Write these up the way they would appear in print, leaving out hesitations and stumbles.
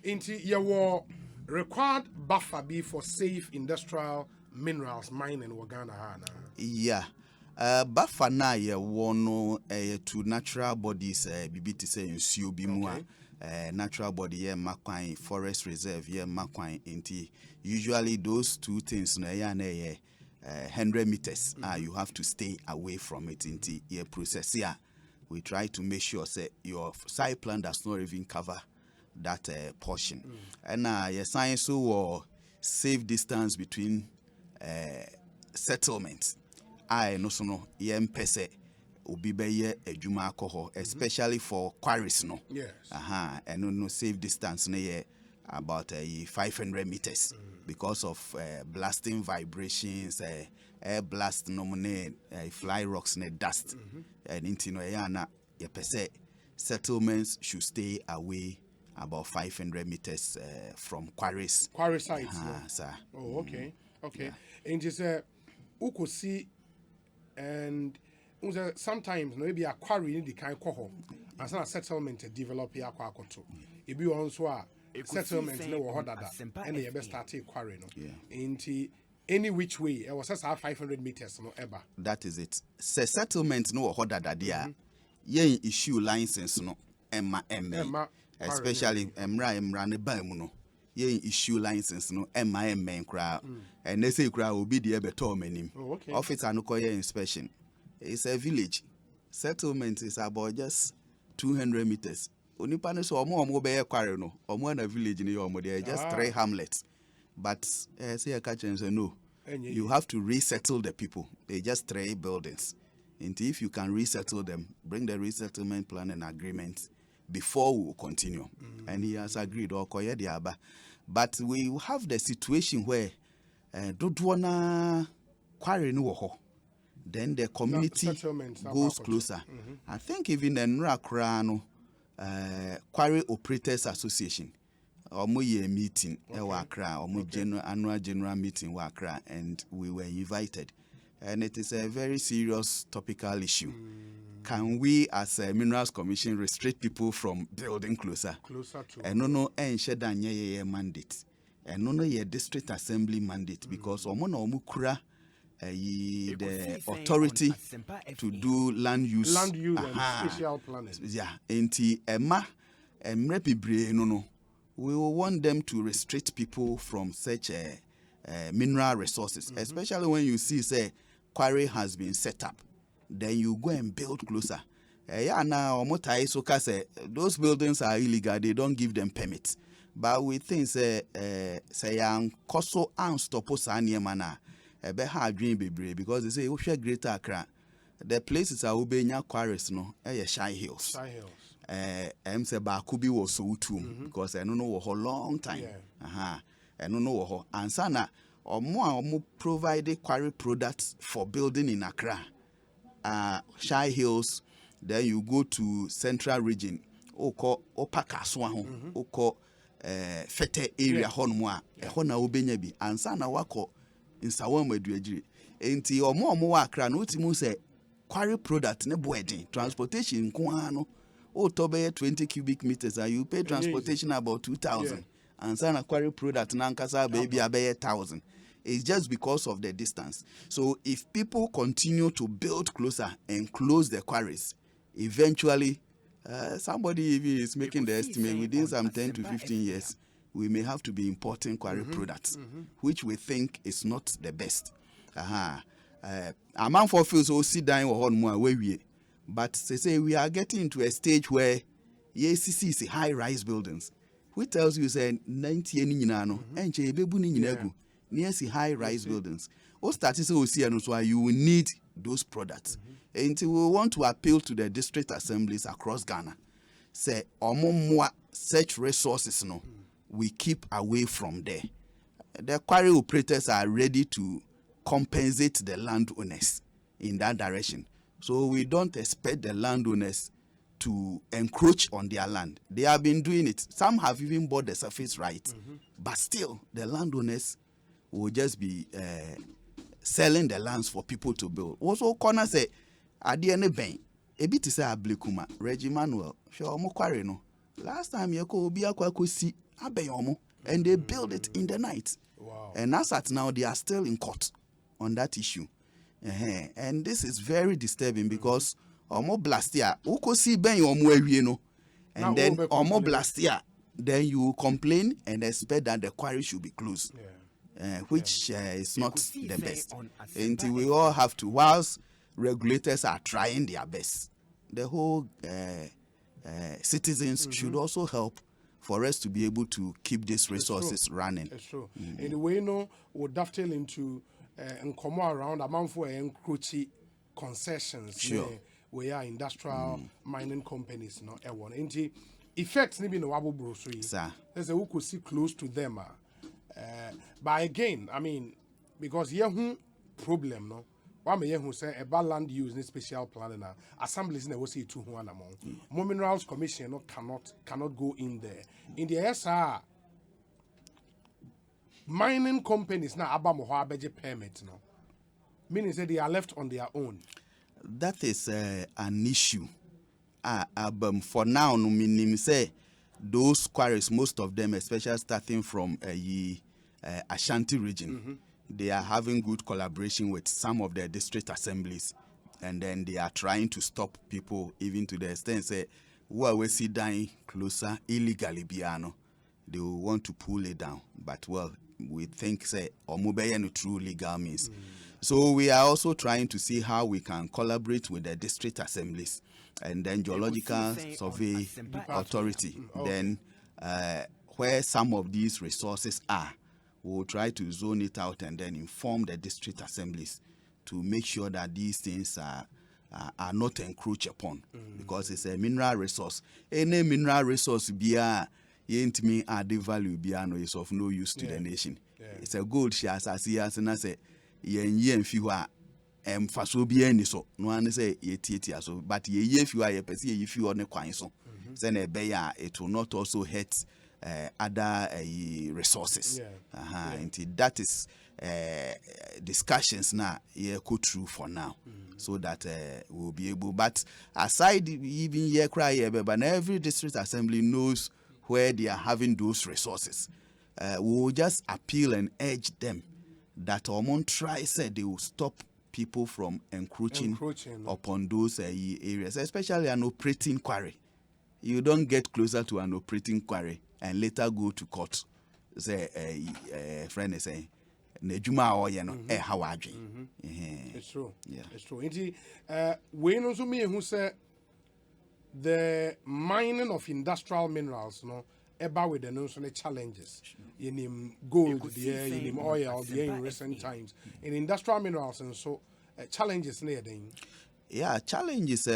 Inti your required buffer be for safe industrial minerals mining in Ghana. Yeah. Buffer na ye wono to natural bodies bibi to say nsuo bi mu a natural body ye makwan forest reserve ye makwan inti usually those two things no ya na ye 100 meters you have to stay away from it inti ye process here. We try to make sure say your site plan does not even cover that portion. And your science or safe distance between settlements. I no so no yem pese obi beye adwuma akọ especially for quarries no. Yes. And no safe distance no ye about 500 meters because of blasting vibrations, air blast no fly rocks ne dust. And into no yana ye pese settlements should stay away about 500 meters from quarries. Quarry sites. Sir. Oh, okay. Okay. Yeah. And just uko see and sometimes maybe a quarry in the kind of as a settlement to develop here kwakoto. If you also are settlement no order that and you best start a quarry no. Into any which way, it was just 500 meters no ever. That is it. Settlement no order that dia ye issue license no emma especially emra ne ba mu no ye issue license no emma kra and they say kra obi de beto manim officer no call inspection. It's a village. Settlement is about just 200 meters. Onipa no so omo be kware no omo na village ni omo there just 3 hamlets. But say a catch and say no. You have to resettle the people. They just 3 buildings. And if you can resettle them, bring the resettlement plan and agreement before we will continue. And he has agreed. But we have the situation where don't wanna quarry no. Then the community goes closer. I think even the Nrakrano Quarry Operators Association omo ye meeting Wakra, omo annual general meeting Wakra, and we were invited. And it is a very serious topical issue. Can we, as a Minerals Commission, restrict people from building closer? Closer to. And no, ye mandate. And no, ye district assembly mandate because omo kura the authority to do land use and spatial planning. Yeah, enti emma emrepibre no. We will want them to restrict people from such mineral resources, especially when you see say quarry has been set up. Then you go and build closer. Yeah, now those buildings are illegal. They don't give them permits. But we think say koso and stop us mana dream because they say we share Greater Accra. The places are Ubenya quarries no Shy Hills. Shy Hills. Say Bakubi was so too because I don't know how long time. I don't know how and sana or more provide quarry products for building in Accra. Shy Hills, then you go to Central Region, Oko Opakaswa, Oko Fete area Honwa, Hona Ubenyabi, and Sana Wako in Sawama Dredri. Enti or more Accra, no Timu say quarry product, ne boarding, transportation, Kuano. Oh, tobe 20 cubic meters, and you pay transportation about 2,000. And sana quarry product nankasa baby abe 1,000. It's just because of the distance. So if people continue to build closer and close the quarries, eventually somebody is making the estimate within some 10 to 15 years, we may have to be importing quarry products, which we think is not the best. Among for fields all sit down or on more way. But they say we are getting into a stage where EACC is high-rise buildings, which tells you say 90 and near high-rise buildings. All statistics so you will need those products. And we want to appeal to the district assemblies across Ghana. Say more such resources no, we keep away from there. The quarry operators are ready to compensate the landowners in that direction. So we don't expect the landowners to encroach on their land. They have been doing it. Some have even bought the surface rights. But still, the landowners will just be selling the lands for people to build. Also, Connor say, at the end of the a bit is a Blekuma, Emmanuel, sure, Mokwari no. Last time you could be a see and they build it in the night. Wow. And as at now, they are still in court on that issue. And this is very disturbing because omo blastia, ukosi ben omo ewie no, and then omo blastia, then you complain and expect that the quarry should be closed, which is not the best. Until we all have to, whilst regulators are trying their best, the whole citizens should also help for us to be able to keep these resources running. It's true. In the way, you know, we'll dovetail into and come around amount for encroaching concessions. Sure. We are industrial mining companies, no, everyone. And effects maybe no wabo grocery. There's a who could see close to them. But again, I mean, because here problem, no. One may who say about land use in special planning assemblies in the see 200 amount. More Minerals Commission no, cannot go in there. In the SR mining companies now abamo budget permit no. Meaning that they are left on their own. That is an issue. For now, no meaning say those quarries, most of them, especially starting from Ashanti region, they are having good collaboration with some of their district assemblies, and then they are trying to stop people even to the extent say, "Who we see dying closer illegally, biano." They will want to pull it down, but well, we think say or no true legal means. So we are also trying to see how we can collaborate with the district assemblies and then geological survey authority. Then where some of these resources are, we'll try to zone it out and then inform the district assemblies to make sure that these things are not encroached upon, because it's a mineral resource. Any mineral resource ain't me add value is of no use to the nation. It's a gold share as I see as and I say yen fewer faso be any so no one say so but ye if you are a person if you on a coin so then a bear it will not also hurt other resources. And that is discussions now go through for now, so that we'll be able. But aside even here cry, but every district assembly knows where they are having those resources. We will just appeal and urge them that Omon try said they will stop people from encroaching upon those areas, especially an operating quarry. You don't get closer to an operating quarry and later go to court. Say friend is saying, "Nejuma or how It's true. Yeah, it's true. We know me who say the mining of industrial minerals, no, about with the notion challenges. In gold, in oil, in recent times, in industrial minerals, and so challenges near them. Yeah, challenges.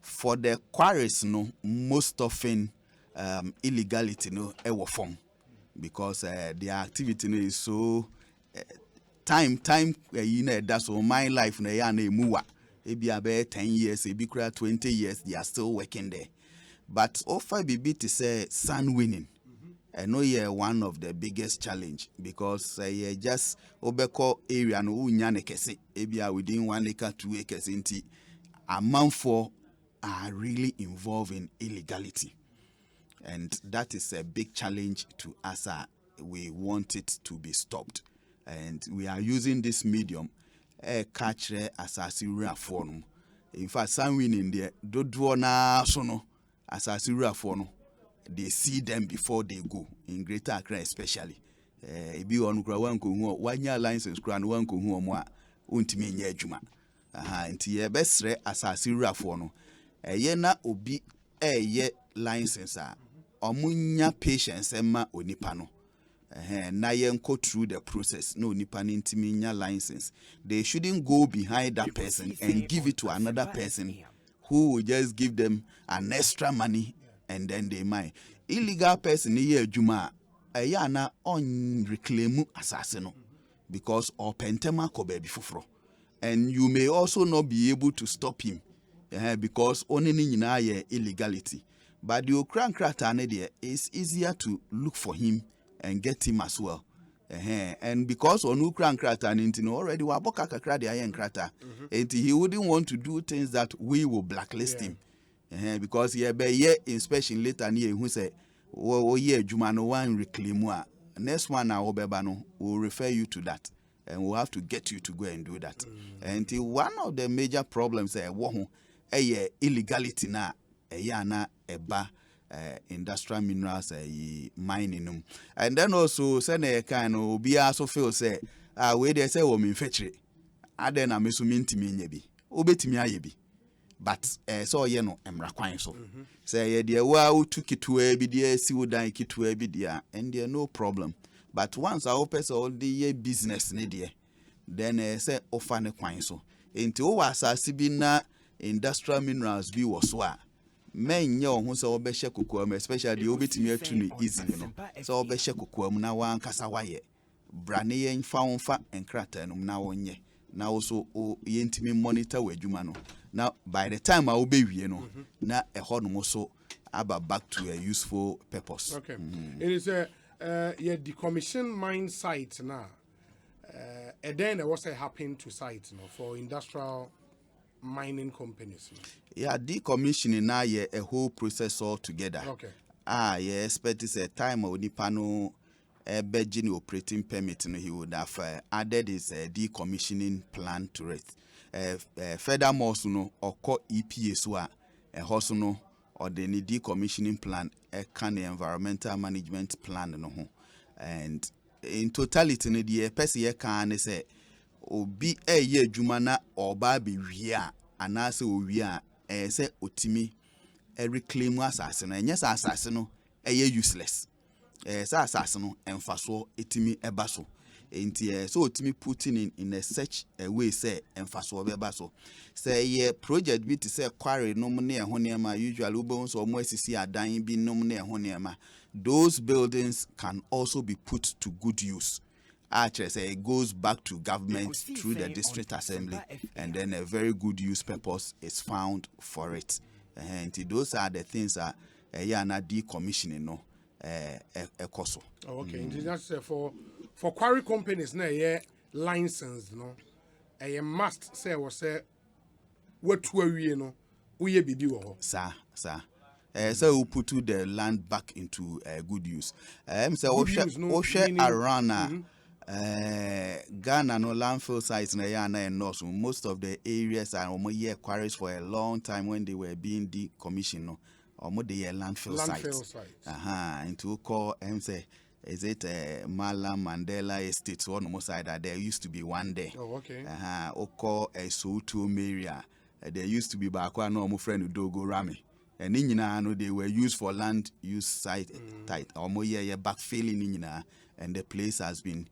For the quarries, no, most often illegality, no, form, because their activity is so time. That's all my life. Maybe about 10 years, maybe 20 years, they are still working there. But offer BB to say sun winning. I know one of the biggest challenge, because just obeko area no unyane kese ebia within 1 acre 2 acres inti amount for are really involved in illegality, and that is a big challenge to us. We want it to be stopped, and we are using this medium catch asasira form. In fact, sun winning there do na so no asasira form. They see them before they go in Greater Accra, especially. Ebi on kura wan ko hu 1 year license kura no wan ko hu omo a ontimi nya adwuma. Nti ye besre asase wurafo no. Eye na obi eye license a omunya patience ema onipa no. Na ye go through the process no onipa no ntimi nya license. They shouldn't go behind that person and give it to another person who will just give them an extra money. And then they might illegal person here juma na on reclaim assassin, because or pentema ko baby fufro, and you may also not be able to stop him because only nyina ye illegality. But the Okran krata there is easier to look for him and get him as well. And because on Ukran krata nintino already waboka kakra de ayen krata, and he wouldn't want to do things that we will blacklist him. Because be inspection later near who say yeah, Jumano one reclaim one. Next one now Obebano will refer you to that, and we'll have to get you to go and do that. And one of the major problems illegality na na eba industrial minerals mining and then also say kind of be also feel say we they say women fetch aden na meso mintimi nya bi obetimi aye bi but so ye no emra kwan so say ye de wa utu kitwa bi de si wodan kitwa bi dia and there no problem, but once our person all the year business ne de then say offer ne kwan so enti o wasase bi na industrial minerals bi wo so a men ye ho so obehye kokoam, especially obetimi atu ni easily no so obehye kokoam na wan kasa waye brane ye mfa enkrata no na wonye na also yentimi monitor wadwuma no. Now by the time I obey no na ehɔ no so aba back to a useful purpose. Okay. It is a decommission mine site now. And then there was a happen to sites for industrial mining companies. Yeah, decommissioning now a whole process all together. Okay. Yeah, expect is a time of Nipano Beijing operating permit, he would have added his decommissioning plan to it. Furthermore, or call EPA, a hosono or the decommissioning plan, a can environmental management plan, and in totality, the person can say, "Obi a year jumana or baby via, and as we are, say otimi, a reclaim assassin, and yes, assassin, a year useless. Assassin and faso etimi ebaso. So otimi putting in a such a way say and faso ebaso. Say ye project bit to say quarry no money a honiama usual bones or more see a dying be no money a honiama. Those buildings can also be put to good use. Actually, say it goes back to government through the district assembly, and then a very good use purpose is found for it. And those are the things that na decommissioning no koso. Oh, okay. That's for quarry companies na license no. A must say was say what we no uye bibi wo. Sir. So we put the land back into good use. So we around Ghana no landfill sites na yana and north. Most of the areas are quarries for a long time when they were being decommissioned. No, the landfill sites. Into call say is it Mala Mandela Estate one more side that there used to be one day. Oh, okay. Oko Soto Maria. There used to be Bakwa no friend Dogo Rami. And in they were used for land use site tight. Backfilling in and the place has been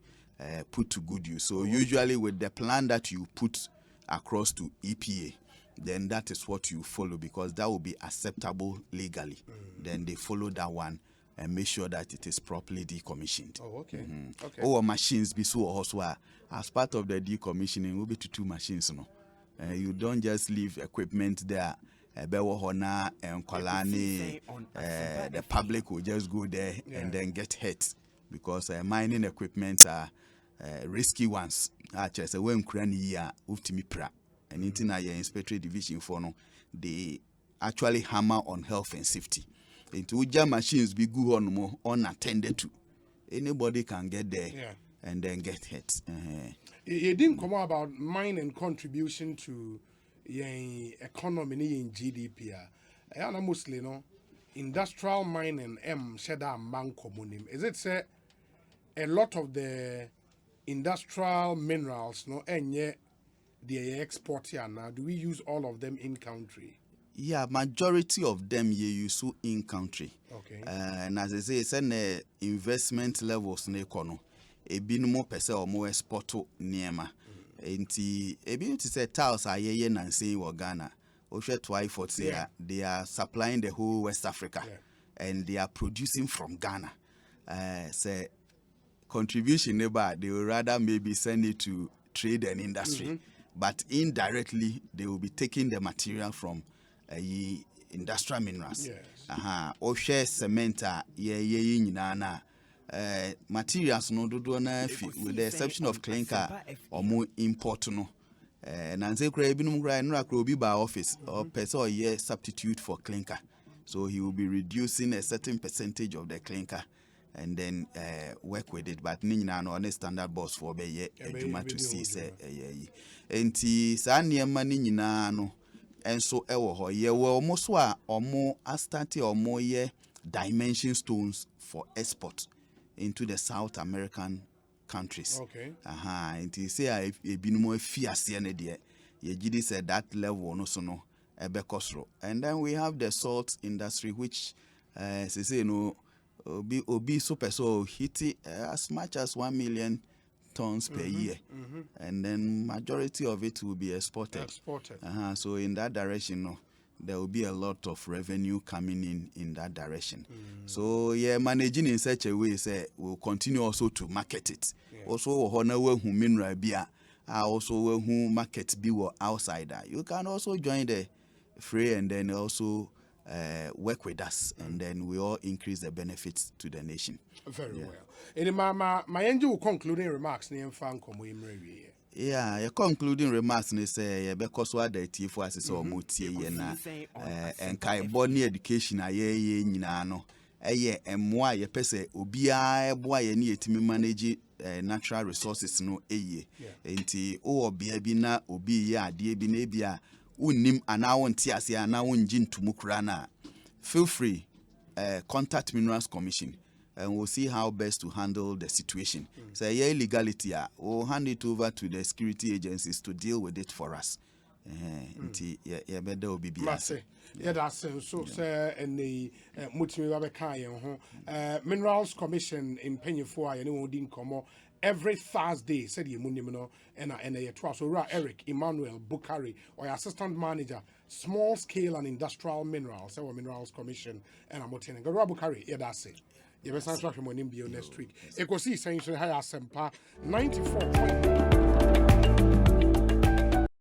put to good use. So usually with the plan that you put across to EPA, then that is what you follow because that will be acceptable legally. Then they follow that one and make sure that it is properly decommissioned. Oh, okay. Okay. Our machines be so also as part of the decommissioning will be to two machines. No, you don't just leave equipment there. And Kolani, the public will just go there and then get hurt because mining equipment are risky ones. Actually, when Krani Uftimi and Intina Inspectorate Division for no, they actually hammer on health and safety. Into jam machines be good on more unattended to. Anybody can get there and then get hurt. It didn't come about mining contribution to economy in GDP. And mostly no industrial mining sheda man communim. Is it say a lot of the industrial minerals no they export here now? Do we use all of them in country? Yeah, majority of them you use in country. Okay. And as I say, it's an investment levels ne kono. A bit more percent or more export near Enti ebi to say tiles are ye and saying Ghana. Oshe twice for they are supplying the whole West Africa and they are producing from Ghana. Say contribution neighbor, they will rather maybe send it to trade and industry. But indirectly they will be taking the material from industrial minerals. Yes. Oshe cement na materials no do na with the exception of clinker or more import no and say cry binum cry no akro bi ba office or person or substitute for clinker So he will be reducing a certain percentage of the clinker and then work with it. But Nina no on standard boss for be juma to see say enti sa niema ni nyina no enso ewo ho ye we almost wa omo astarte omo ye dimension stones for export into the South American countries. Okay. Enti say ebinum afiase ne de ye gidi say that level no so no ebekosro. And then we have the salt industry, which say no obi super so hit as much as 1 million tons per year, and then majority of it will be exported. So in that direction, no, there will be a lot of revenue coming in that direction. So managing in such a way, say we'll continue also to market it. Also, honor who mineral beer, also who market be outsider. You can also join the fray and then also work with us, and then we all increase the benefits to the nation. Very well. And my angel concluding remarks near fan your concluding remarks ne say because what the tea for us or mutie na and kai body education aye nyina no eye emwa ye pese obia eboa ye ne etimi manage natural resources no eye enti o obia bi na obi ye ade bi na bia unnim ana wonte ase ana wonji ntumukura na feel free contact Minerals Commission and we'll see how best to handle the situation. So illegality we'll hand it over to the security agencies to deal with it for us. Better be that's so sir and the Minerals Commission in Pennyfoy and Odin Como every Thursday, said the Munimino and a so Eric Emmanuel Bukari or assistant manager, small scale and industrial minerals, our Minerals Commission and I'm Motin. Go Bukari, that's it. You best answer from next week. Ecosi saying so high as 94.